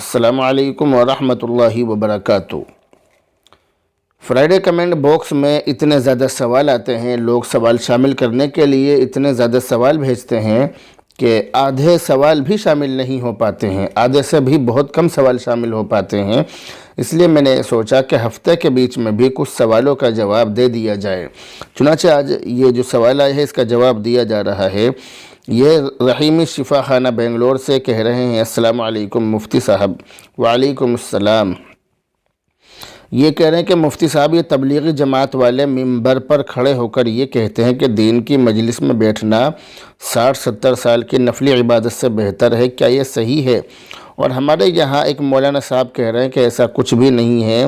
السلام علیکم ورحمۃ اللہ وبرکاتہ۔ فرائیڈے کمنٹ باکس میں اتنے زیادہ سوال آتے ہیں، لوگ سوال شامل کرنے کے لیے اتنے زیادہ سوال بھیجتے ہیں کہ آدھے سوال بھی شامل نہیں ہو پاتے ہیں، آدھے سے بھی بہت کم سوال شامل ہو پاتے ہیں۔ اس لیے میں نے سوچا کہ ہفتے کے بیچ میں بھی کچھ سوالوں کا جواب دے دیا جائے۔ چنانچہ آج یہ جو سوال آئے ہیں اس کا جواب دیا جا رہا ہے۔ یہ رحیمی شفا خانہ بنگلور سے کہہ رہے ہیں، السلام علیکم مفتی صاحب۔ وعلیکم السلام۔ یہ کہہ رہے ہیں کہ مفتی صاحب، یہ تبلیغی جماعت والے ممبر پر کھڑے ہو کر یہ کہتے ہیں کہ دین کی مجلس میں بیٹھنا 60-70 سال کی نفلی عبادت سے بہتر ہے، کیا یہ صحیح ہے؟ اور ہمارے یہاں ایک مولانا صاحب کہہ رہے ہیں کہ ایسا کچھ بھی نہیں ہے۔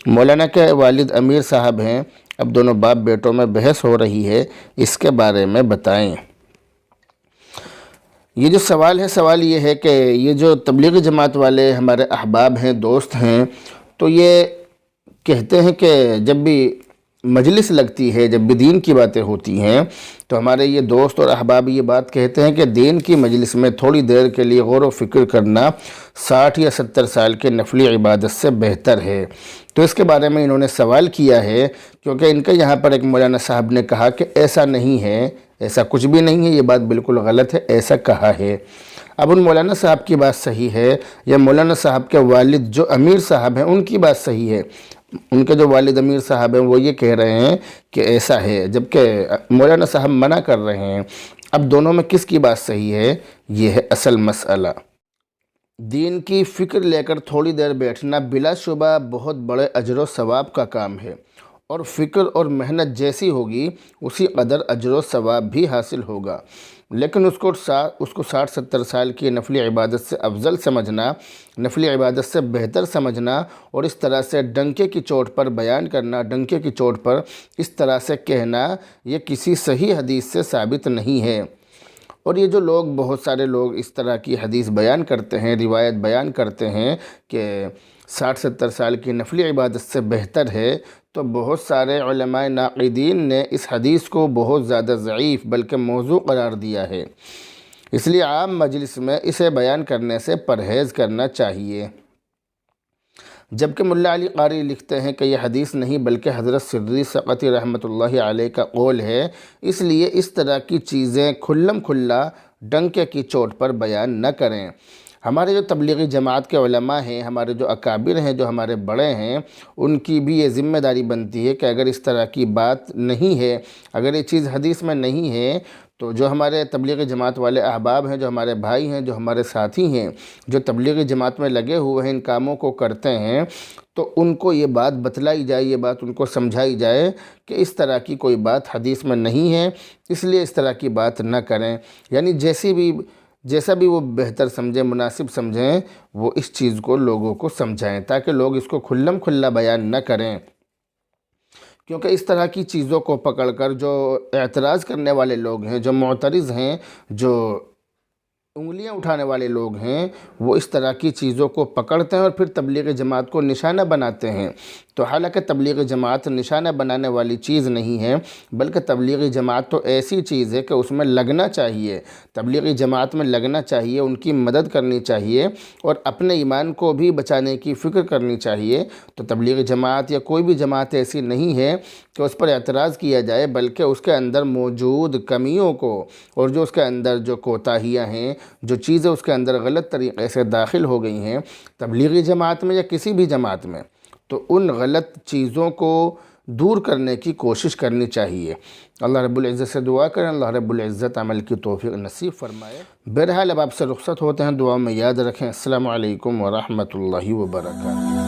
مولانا کے والد امیر صاحب ہیں، اب دونوں باپ بیٹوں میں بحث ہو رہی ہے، اس کے بارے میں بتائیں۔ یہ جو سوال ہے، سوال یہ ہے کہ یہ جو تبلیغی جماعت والے ہمارے احباب ہیں، دوست ہیں، تو یہ کہتے ہیں کہ جب بھی مجلس لگتی ہے، جب بھی دین کی باتیں ہوتی ہیں، تو ہمارے یہ دوست اور احباب یہ بات کہتے ہیں کہ دین کی مجلس میں تھوڑی دیر کے لیے غور و فکر کرنا 60 یا 70 سال کے نفلی عبادت سے بہتر ہے۔ تو اس کے بارے میں انہوں نے سوال کیا ہے، کیونکہ ان کے یہاں پر ایک مولانا صاحب نے کہا کہ ایسا نہیں ہے، ایسا کچھ بھی نہیں ہے، یہ بات بالکل غلط ہے، ایسا کہا ہے۔ اب ان مولانا صاحب کی بات صحیح ہے یا مولانا صاحب کے والد جو امیر صاحب ہیں ان کی بات صحیح ہے؟ ان کے جو والد امیر صاحب ہیں وہ یہ کہہ رہے ہیں کہ ایسا ہے، جبکہ مولانا صاحب منع کر رہے ہیں۔ اب دونوں میں کس کی بات صحیح ہے؟ یہ ہے اصل مسئلہ۔ دین کی فکر لے کر تھوڑی دیر بیٹھنا بلا شبہ بہت بڑے اجر و ثواب کا کام ہے، اور فکر اور محنت جیسی ہوگی اسی قدر اجر و ثواب بھی حاصل ہوگا۔ لیکن اس کو 60-70 سال کی نفلی عبادت سے افضل سمجھنا، نفلی عبادت سے بہتر سمجھنا، اور اس طرح سے ڈنکے کی چوٹ پر بیان کرنا، ڈنکے کی چوٹ پر اس طرح سے کہنا، یہ کسی صحیح حدیث سے ثابت نہیں ہے۔ اور یہ جو لوگ، بہت سارے لوگ اس طرح کی حدیث بیان کرتے ہیں، روایت بیان کرتے ہیں کہ 60-70 سال کی نفلی عبادت سے بہتر ہے، تو بہت سارے علماء ناقدین نے اس حدیث کو بہت زیادہ ضعیف بلکہ موضوع قرار دیا ہے۔ اس لیے عام مجلس میں اسے بیان کرنے سے پرہیز کرنا چاہیے۔ جبکہ ملا علی قاری لکھتے ہیں کہ یہ حدیث نہیں بلکہ حضرت سری سقطی رحمۃ اللہ علیہ کا قول ہے، اس لیے اس طرح کی چیزیں کھلم کھلا ڈنکے کی چوٹ پر بیان نہ کریں۔ ہمارے جو تبلیغی جماعت کے علماء ہیں، ہمارے جو اکابر ہیں، جو ہمارے بڑے ہیں، ان کی بھی یہ ذمہ داری بنتی ہے کہ اگر اس طرح کی بات نہیں ہے، اگر یہ چیز حدیث میں نہیں ہے، تو جو ہمارے تبلیغی جماعت والے احباب ہیں، جو ہمارے بھائی ہیں، جو ہمارے ساتھی ہیں، جو تبلیغی جماعت میں لگے ہوئے ہیں، ان کاموں کو کرتے ہیں، تو ان کو یہ بات بتلائی جائے، یہ بات ان کو سمجھائی جائے کہ اس طرح کی کوئی بات حدیث میں نہیں ہے، اس لیے اس طرح کی بات نہ کریں۔ یعنی جیسا بھی وہ بہتر سمجھیں، مناسب سمجھیں، وہ اس چیز کو لوگوں کو سمجھائیں تاکہ لوگ اس کو کھلم کھلا بیان نہ کریں۔ کیونکہ اس طرح کی چیزوں کو پکڑ کر جو اعتراض کرنے والے لوگ ہیں، جو معترض ہیں، جو انگلیاں اٹھانے والے لوگ ہیں، وہ اس طرح کی چیزوں کو پکڑتے ہیں اور پھر تبلیغ جماعت کو نشانہ بناتے ہیں۔ تو حالانکہ تبلیغ جماعت نشانہ بنانے والی چیز نہیں ہے، بلکہ تبلیغی جماعت تو ایسی چیز ہے کہ اس میں لگنا چاہیے، تبلیغی جماعت میں لگنا چاہیے، ان کی مدد کرنی چاہیے، اور اپنے ایمان کو بھی بچانے کی فکر کرنی چاہیے۔ تو تبلیغی جماعت یا کوئی بھی جماعت ایسی نہیں ہے کہ اس پر اعتراض کیا جائے، بلکہ اس کے اندر موجود کمیوں کو، اور جو اس کے اندر جو کوتاہیاں ہیں، جو چیزیں اس کے اندر غلط طریقے سے داخل ہو گئی ہیں تبلیغی جماعت میں یا کسی بھی جماعت میں، تو ان غلط چیزوں کو دور کرنے کی کوشش کرنی چاہیے۔ اللہ رب العزت سے دعا کریں، اللہ رب العزت عمل کی توفیق نصیب فرمائے۔ بہرحال اب آپ سے رخصت ہوتے ہیں، دعا میں یاد رکھیں۔ السلام علیکم ورحمۃ اللہ وبرکاتہ۔